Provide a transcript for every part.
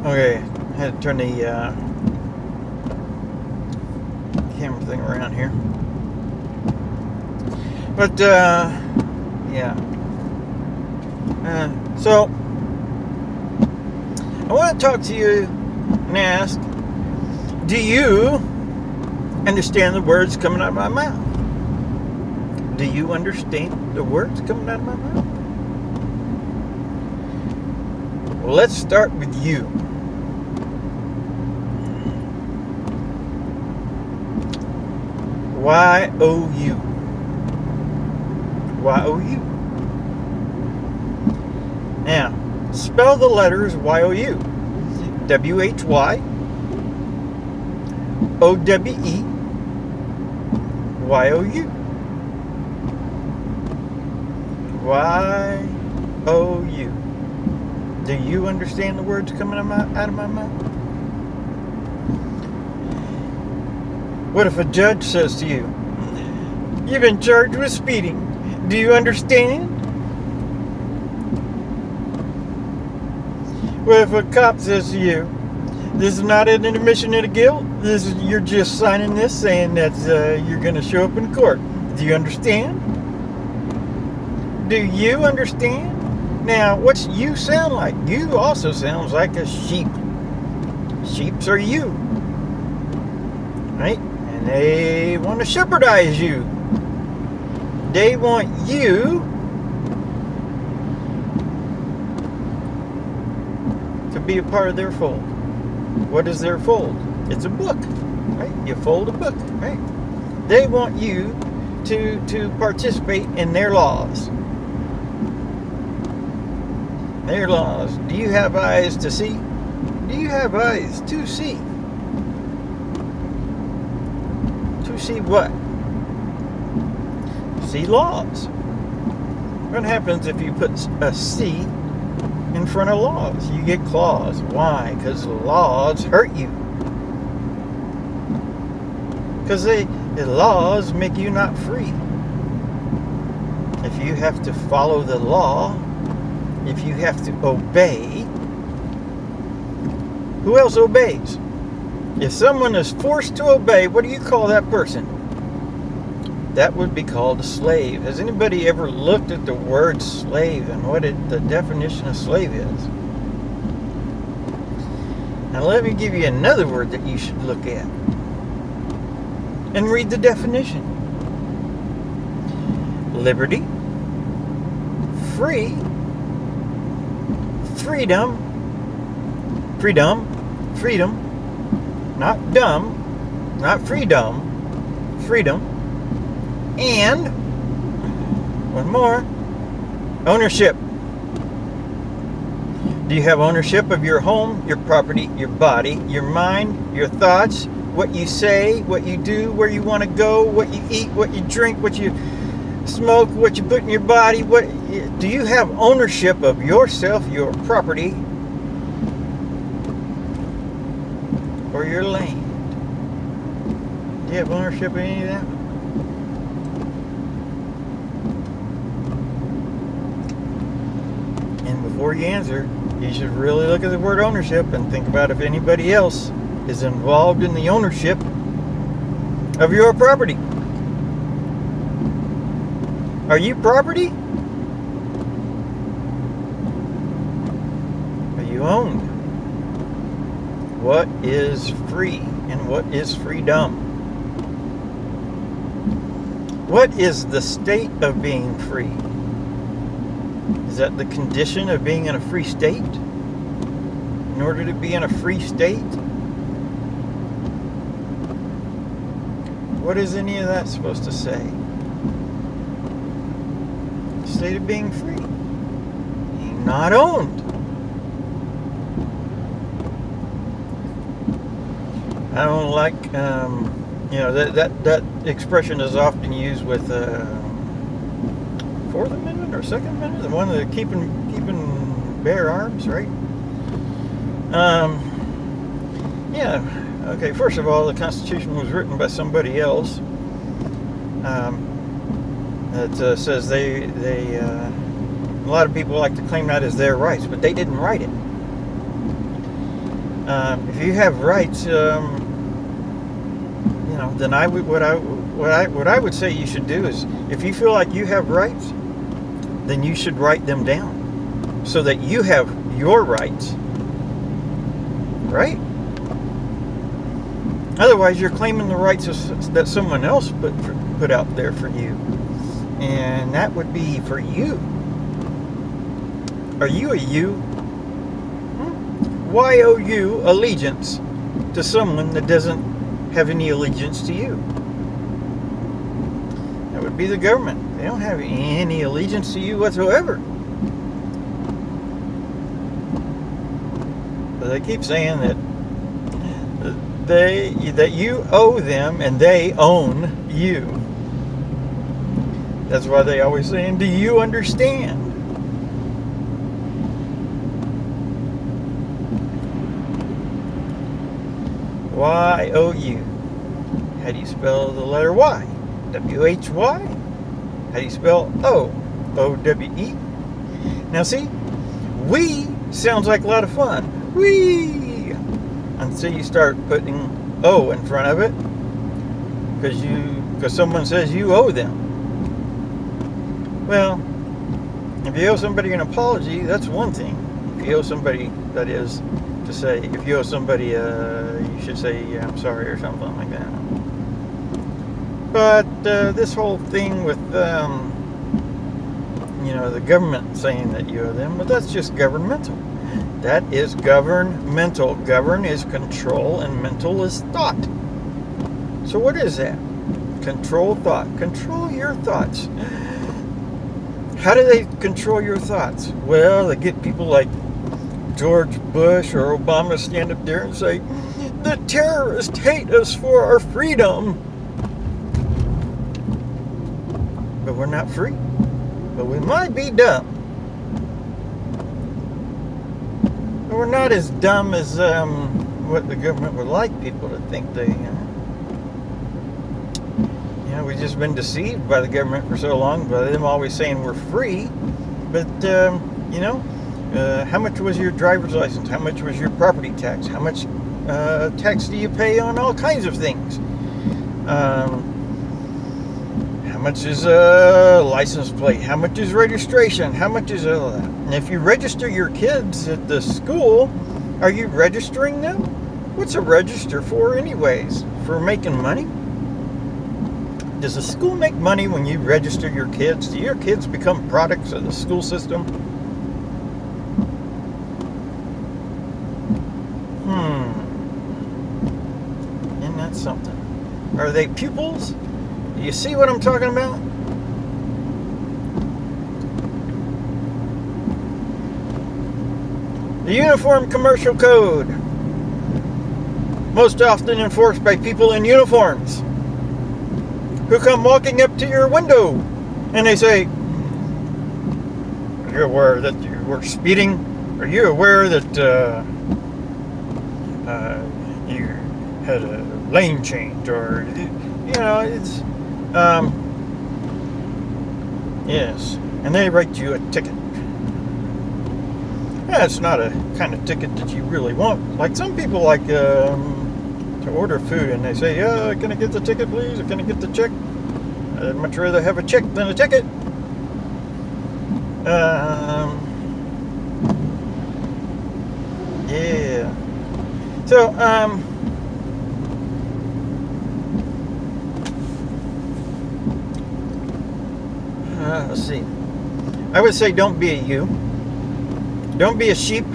Okay, I had to turn the camera thing around here. But, yeah. So, I want to talk to you and ask, do you understand the words coming out of my mouth? Do you understand the words coming out of my mouth? Well, let's start with you. Y-O-U. Y-O-U. Now, spell the letters Y-O-U. W-H-Y O-W-E Y-O-U. Y-O-U. Do you understand the words coming out of my mouth? What if a judge says to you, "You've been charged with speeding. Do you understand?" What if a cop says to you, "This is not an admission of guilt. You're just signing this saying that you're going to show up in court." Do you understand? Do you understand? Now, what's you sound like? You also sounds like a sheep. Sheeps are you, right? And they want to shepherdize you. They want you to be a part of their fold. What is their fold? It's a book, right? You fold a book, right? They want you to participate in their laws. Their laws. Do you have eyes to see? Do you have eyes to see? To see what? See laws. What happens if you put a C in front of laws? You get claws. Why? Because laws hurt you. Because the laws make you not free. If you have to follow the law, if you have to obey, who else obeys? If someone is forced to obey, what do you call that person? That would be called a slave. Has anybody ever looked at the word slave and what the definition of slave is? Now let me give you another word that you should look at and read the definition. Liberty, free, freedom, not dumb, not freedom, freedom, and one more, ownership. Do you have ownership of your home, your property, your body, your mind, your thoughts, what you say, what you do, where you want to go, what you eat, what you drink, what you smoke, what you put in your body? Do you have ownership of yourself, your property, or your land? Do you have ownership of any of that? And before you answer, you should really look at the word ownership and think about if anybody else is involved in the ownership of your property. Are you property? Are you owned? What is free and what is freedom? What is the state of being free? Is that the condition of being in a free state? In order to be in a free state? What is any of that supposed to say? State of being free. Being not owned. I don't like, that expression is often used with Fourth Amendment or Second Amendment, the one that keeping bear arms, right? Yeah. Okay. First of all, the Constitution was written by somebody else. That says a lot of people like to claim that as their rights, but they didn't write it. If you have rights, then what I would say you should do is, if you feel like you have rights, then you should write them down so that you have your rights, right? Otherwise, you're claiming the rights that someone else put out there for you, and that would be for you. Are you a you? Why owe you allegiance to someone that doesn't have any allegiance to you? That would be the government. They don't have any allegiance to you whatsoever. But they keep saying that you owe them and they own you. That's why they always saying, do you understand? Y-O-U. How do you spell the letter Y? W-H-Y? How do you spell O? O-W-E? Now see, we sounds like a lot of fun. We. Until you start putting O in front of it, because someone says you owe them. Well, if you owe somebody an apology, that's one thing. If you owe somebody, that is to say, if you owe somebody, you should say, yeah, I'm sorry, or something like that. But this whole thing with, the government saying that you owe them, well, that's just governmental. That is governmental. Govern is control, and mental is thought. So what is that? Control thought. Control your thoughts. How do they control your thoughts? Well, they get people like George Bush or Obama stand up there and say, the terrorists hate us for our freedom. But we're not free. But we might be dumb. But we're not as dumb as what the government would like people to think they we've just been deceived by the government for so long, by them always saying we're free. But, how much was your driver's license? How much was your property tax? How much tax do you pay on all kinds of things? How much is a license plate? How much is registration? How much is all that? And if you register your kids at the school, are you registering them? What's a register for anyways? For making money? Does the school make money when you register your kids? Do your kids become products of the school system? Isn't that something? Are they pupils? Do you see what I'm talking about? The Uniform Commercial Code, most often enforced by people in uniforms, who come walking up to your window and they say, are you aware that you were speeding? Are you aware that you had a lane change? Or, it's, yes. And they write you a ticket. That's not a kind of ticket that you really want. Like some people like to order food and they say, can I get the ticket please? Or can I get the check? I'd much rather have a check than a ticket. Yeah. So, let's see. I would say don't be a you. Don't be a sheep.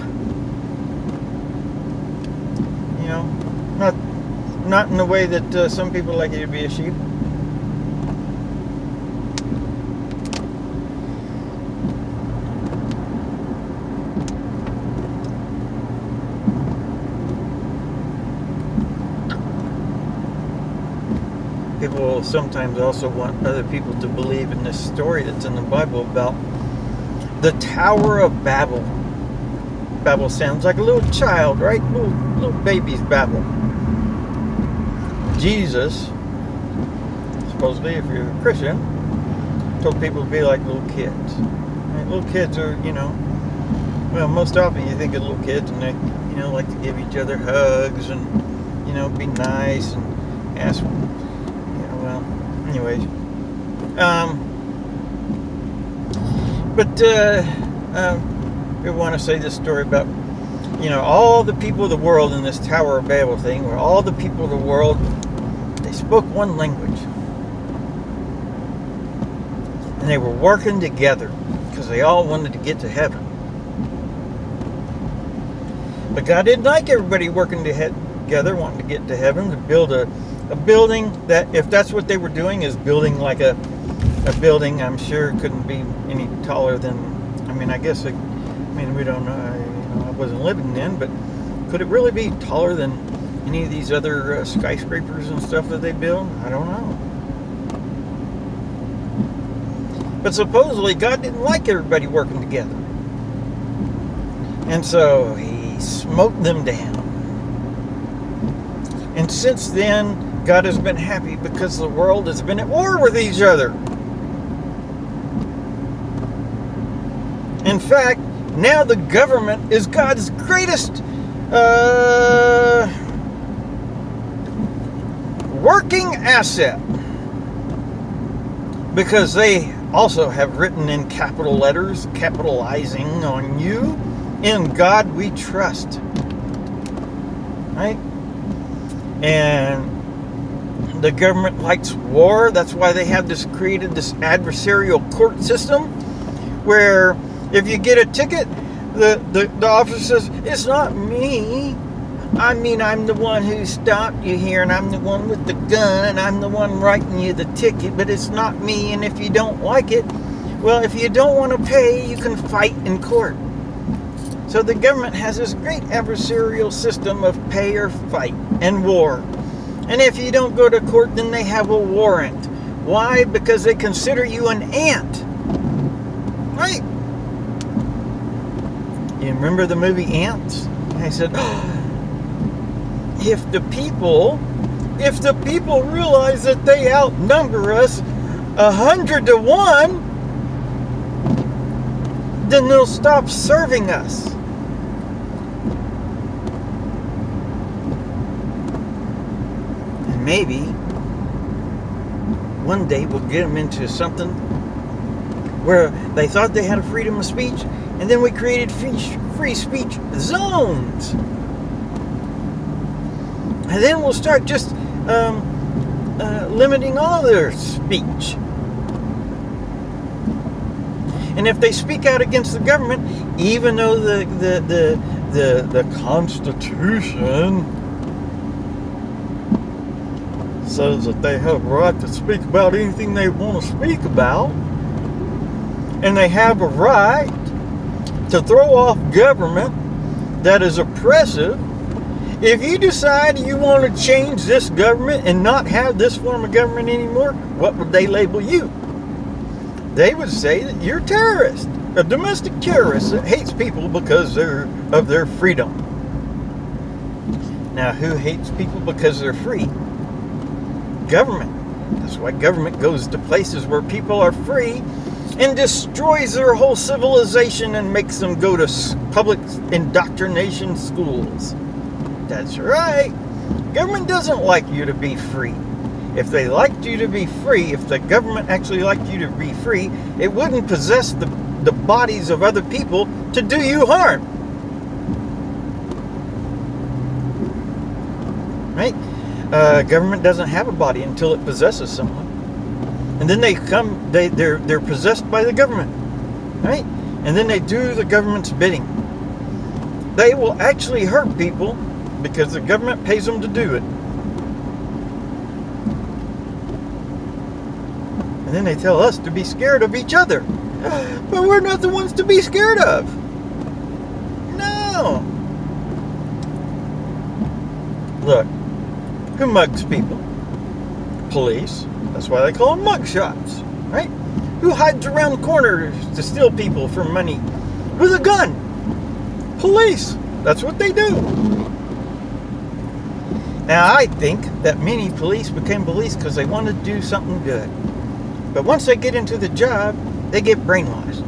Not in the way that some people like you to be a sheep. People sometimes also want other people to believe in this story that's in the Bible about the Tower of Babel. Babel sounds like a little child, right? Little baby's babble. Jesus, supposedly, if you're a Christian, told people to be like little kids. And little kids are, well, most often you think of little kids and they, like to give each other hugs and, be nice and ask, well, anyways. But I want to say this story about, all the people of the world in this Tower of Babel thing, where all the people of the world, they spoke one language. And they were working together because they all wanted to get to heaven. But God didn't like everybody working together, wanting to get to heaven, to build a building that, if that's what they were doing, is building like a building, I'm sure it couldn't be any taller than, I guess, we don't know, I wasn't living then, but could it really be taller than any of these other skyscrapers and stuff that they build? I don't know. But supposedly God didn't like everybody working together. And so He smote them down. And since then, God has been happy because the world has been at war with each other. In fact, now the government is God's greatest working asset, because they also have written in capital letters, capitalizing on you, in God we trust. Right? And the government likes war. That's why they have created this adversarial court system, where if you get a ticket, the officer says, it's not me. I'm the one who stopped you here, and I'm the one with the gun, and I'm the one writing you the ticket, but it's not me. And if you don't like it, well, if you don't want to pay, you can fight in court. So the government has this great adversarial system of pay or fight and war. And if you don't go to court, then they have a warrant. Why? Because they consider you an ant. Right? You remember the movie Ants? I said, if the people realize that they outnumber us 100 to 1, then they'll stop serving us. And maybe one day we'll get them into something where they thought they had a freedom of speech, and then we created free speech zones. And then we'll start just limiting all their speech. And if they speak out against the government, even though the Constitution says that they have a right to speak about anything they want to speak about, and they have a right to throw off government that is oppressive, if you decide you want to change this government and not have this form of government anymore, what would they label you? They would say that you're a terrorist, a domestic terrorist that hates people because of their freedom. Now, who hates people because they're free? Government. That's why government goes to places where people are free and destroys their whole civilization and makes them go to public indoctrination schools. That's right. Government doesn't like you to be free. If they liked you to be free, if the government actually liked you to be free, it wouldn't possess the bodies of other people to do you harm. Right? Government doesn't have a body until it possesses someone. And then they're possessed by the government. Right? And then they do the government's bidding. They will actually hurt people because the government pays them to do it. And then they tell us to be scared of each other. But we're not the ones to be scared of. No. Look, who mugs people? Police. That's why they call them mug shots, right? Who hides around corners to steal people for money with a gun? Police. That's what they do. Now, I think that many police became police because they wanted to do something good. But once they get into the job, they get brainwashed.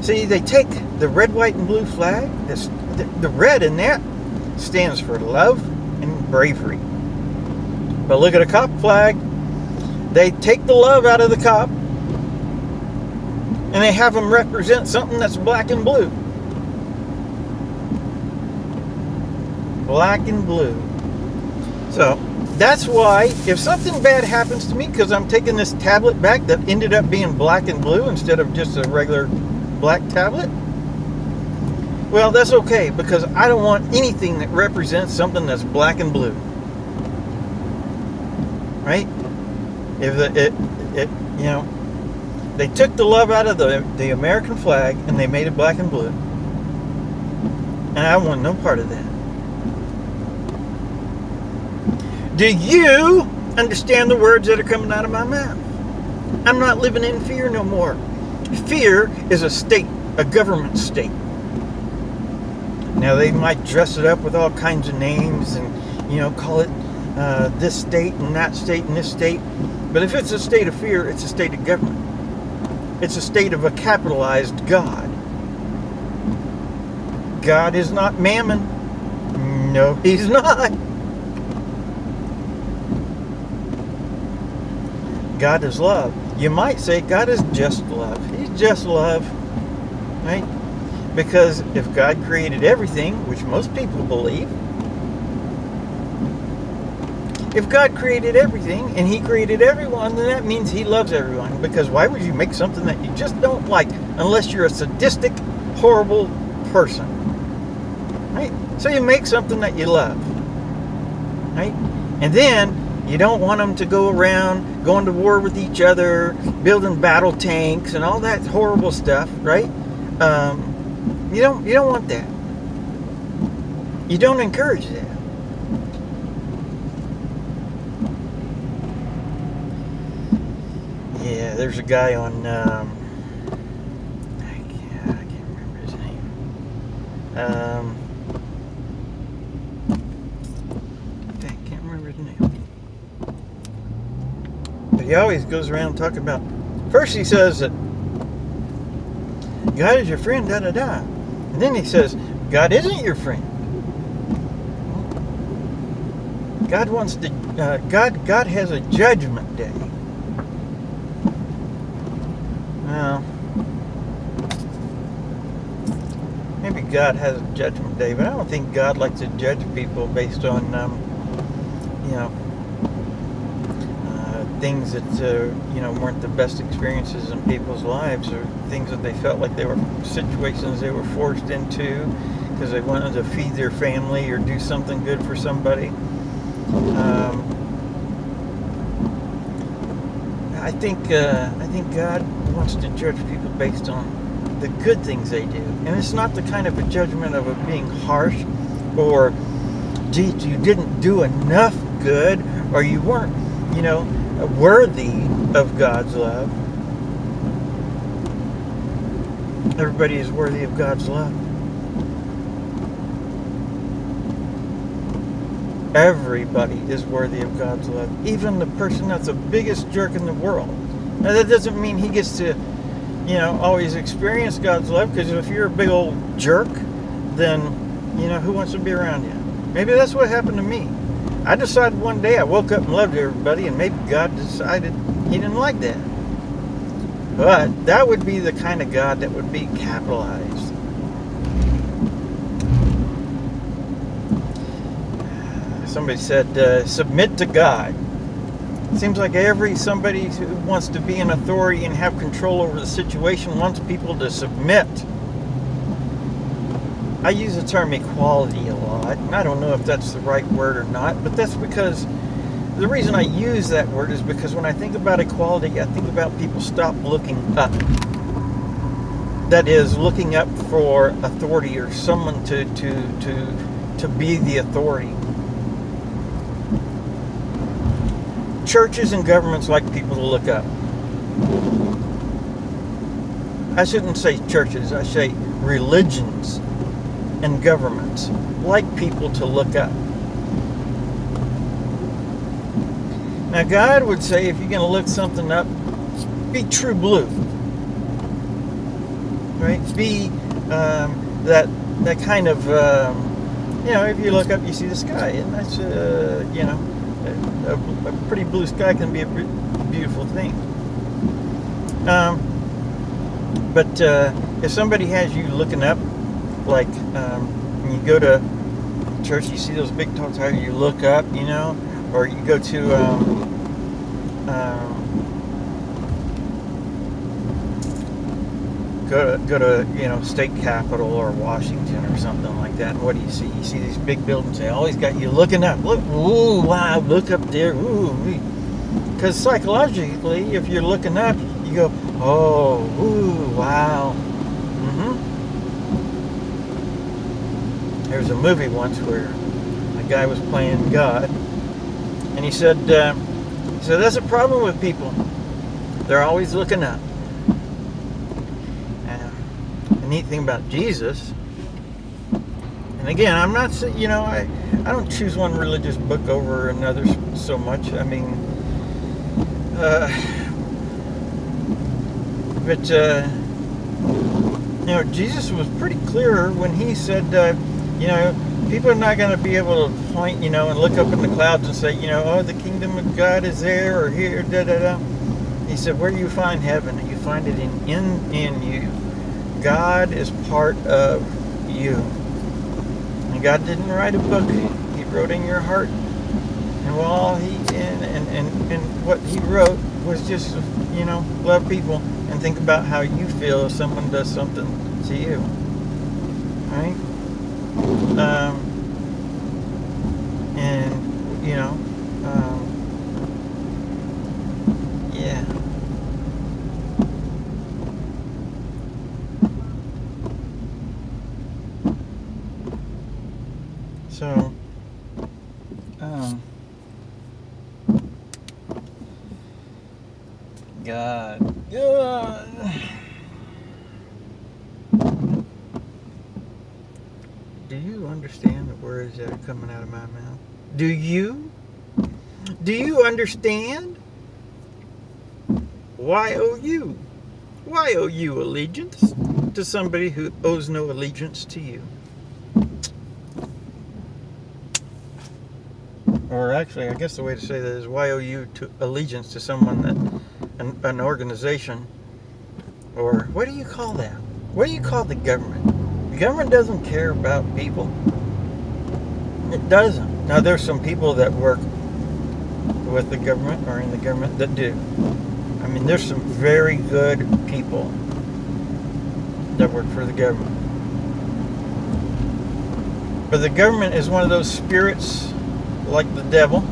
See, they take the red, white, and blue flag, this the red in that stands for love and bravery. But look at a cop flag. They take the love out of the cop and they have them represent something that's black and blue. Black and blue. So that's why if something bad happens to me because I'm taking this tablet back that ended up being black and blue instead of just a regular black tablet, well, that's okay, because I don't want anything that represents something that's black and blue. Right? If you know, they took the love out of the American flag and they made it black and blue. And I want no part of that. Do you understand the words that are coming out of my mouth? I'm not living in fear no more. Fear is a state, a government state. Now, they might dress it up with all kinds of names and, you know, call it this state and that state and this state. But if it's a state of fear, it's a state of government. It's a state of a capitalized God. God is not mammon. No, he's not. God is love. You might say God is just love. He's just love. Right? Because if God created everything, which most people believe, if God created everything and he created everyone, then that means he loves everyone. Because why would you make something that you just don't like unless you're a sadistic, horrible person? Right? So you make something that you love. Right? And then you don't want them to go around going to war with each other, building battle tanks and all that horrible stuff, right? You don't want that. You don't encourage that. Yeah, there's a guy on I can't remember his name. I can't remember his name. But he always goes around talking about, first he says that God is your friend, da da da. And then he says, God isn't your friend. God wants to, God has a judgment day. Well, maybe God has a judgment day, but I don't think God likes to judge people based on, you know, things that you know, weren't the best experiences in people's lives, or things that they felt like they were situations they were forced into because they wanted to feed their family or do something good for somebody. I think God wants to judge people based on the good things they do, and it's not the kind of a judgment of it being harsh or, gee, you didn't do enough good, or you weren't, you know, worthy of God's love. Everybody is worthy of God's love. Everybody is worthy of God's love. Even the person that's the biggest jerk in the world. Now that doesn't mean he gets to, you know, always experience God's love, because if you're a big old jerk, then, you know, who wants to be around you? Maybe that's what happened to me. I decided one day I woke up and loved everybody, and maybe God decided he didn't like that. But that would be the kind of God that would be capitalized. Somebody said, submit to God. It seems like somebody who wants to be in authority and have control over the situation wants people to submit. I use the term equality a lot, and I don't know if that's the right word or not, but that's because the reason I use that word is because when I think about equality, I think about people stop looking up. That is, looking up for authority or someone to be the authority. Churches and governments like people to look up. I shouldn't say churches, I say religions and governments like people to look up. Now God would say, if you're going to look something up, be true blue. Right? Be that that kind of, if you look up, you see the sky, and that's, a pretty blue sky can be a beautiful thing. But if somebody has you looking up, like when you go to church, you see those big tall towers, you look up, or you go to go to state capitol or Washington or something like that. And what do you see? You see these big buildings. They always got you looking up. Look, ooh, wow, look up there. Ooh, because psychologically, if you're looking up, you go, oh, ooh, wow. There was a movie once where a guy was playing God, and he said, that's a problem with people. They're always looking up. The neat thing about Jesus, and again, I'm not, I don't choose one religious book over another so much. I mean, but Jesus was pretty clear when he said, people are not going to be able to point, and look up in the clouds and say, oh, the kingdom of God is there or here, da da da. He said, where you find heaven, you find it in you. God is part of you. And God didn't write a book. He wrote in your heart. And while and what he wrote was just, love people and think about how you feel if someone does something to you. Right? Yeah. So, God. Do you understand the words that are coming out of my mouth? Do you? Do you understand? Why owe you? Why owe you allegiance to somebody who owes no allegiance to you? Or actually, I guess the way to say that is, why owe you allegiance to someone that, an organization, or what do you call that? What do you call the government? The government doesn't care about people. It doesn't. Now, there's some people that work with the government or in the government that do. I mean, there's some very good people that work for the government. But the government is one of those spirits, like the devil,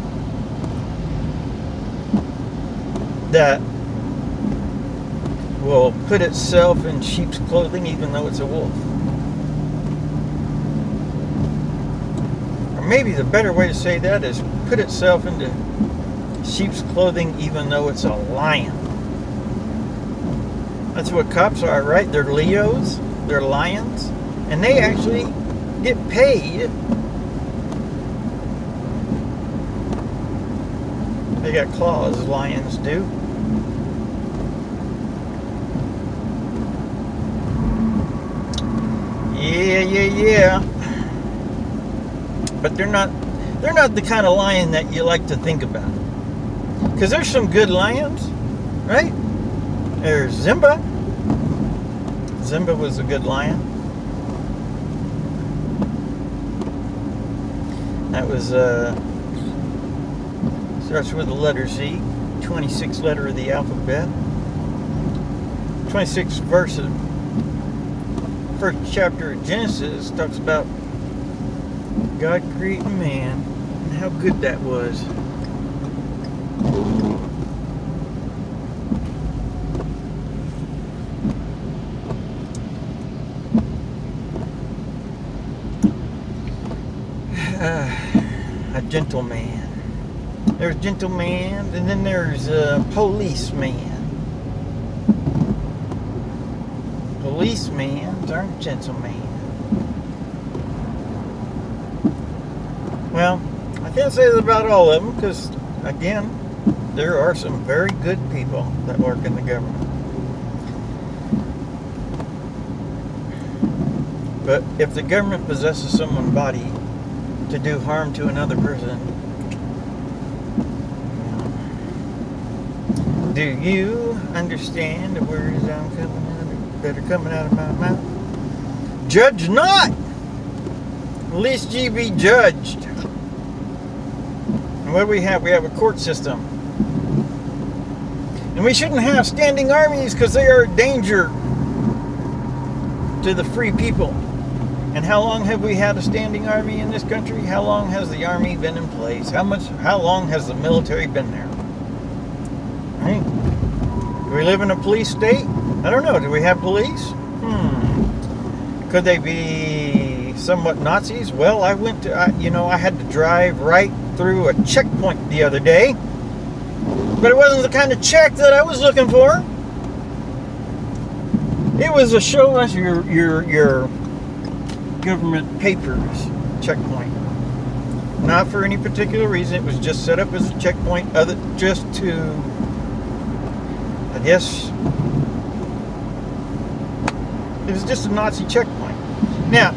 that will put itself in sheep's clothing even though it's a wolf. Or maybe the better way to say that is put itself into sheep's clothing even though it's a lion. That's what cops are, right? They're Leos, they're lions, and they actually get paid. They got claws, lions do. Yeah. But they're not the kind of lion that you like to think about. Because there's some good lions, right? There's Simba. Simba was a good lion. That was, starts with the letter Z, 26th letter of the alphabet. 26th verse of first chapter of Genesis talks about God creating man and how good that was. A gentleman. There's gentleman, and then there's a policeman. Policemen aren't gentlemen. Well, I can't say that about all of them because, again, there are some very good people that work in the government. But if the government possesses someone's body to do harm to another person, do you understand the words that are coming out of my mouth? Judge not, lest ye be judged. And what do we have? We have a court system. And we shouldn't have standing armies because they are a danger to the free people. And how long have we had a standing army in this country? How long has the army been in place? How long has the military been there? Right? Do we live in a police state? I don't know. Do we have police? Could they be somewhat Nazis? Well, I had to drive right through a checkpoint the other day. But it wasn't the kind of check that I was looking for. It was a show us your government papers checkpoint. Not for any particular reason. It was just set up as a checkpoint, just to, I guess, it was just a Nazi checkpoint. Now,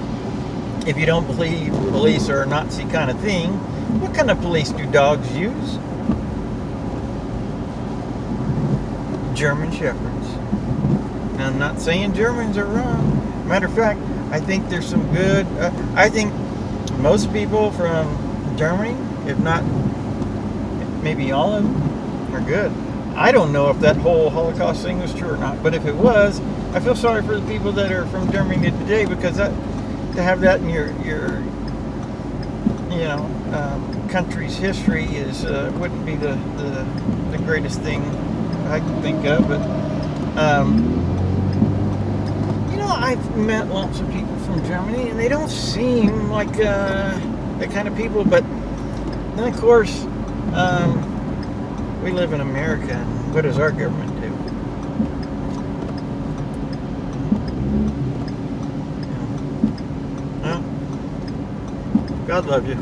if you don't believe police are a Nazi kind of thing, what kind of police do dogs use? German Shepherds. Now, I'm not saying Germans are wrong. Matter of fact, I think there's some good. I think most people from Germany, if not maybe all of them, are good. I don't know if that whole Holocaust thing was true or not, but if it was, I feel sorry for the people that are from Germany today, because to have that in your country's history wouldn't be the greatest thing I can think of. But I've met lots of people from Germany, and they don't seem like the kind of people. But then, of course, we live in America, and what does our government do? Well, God love you.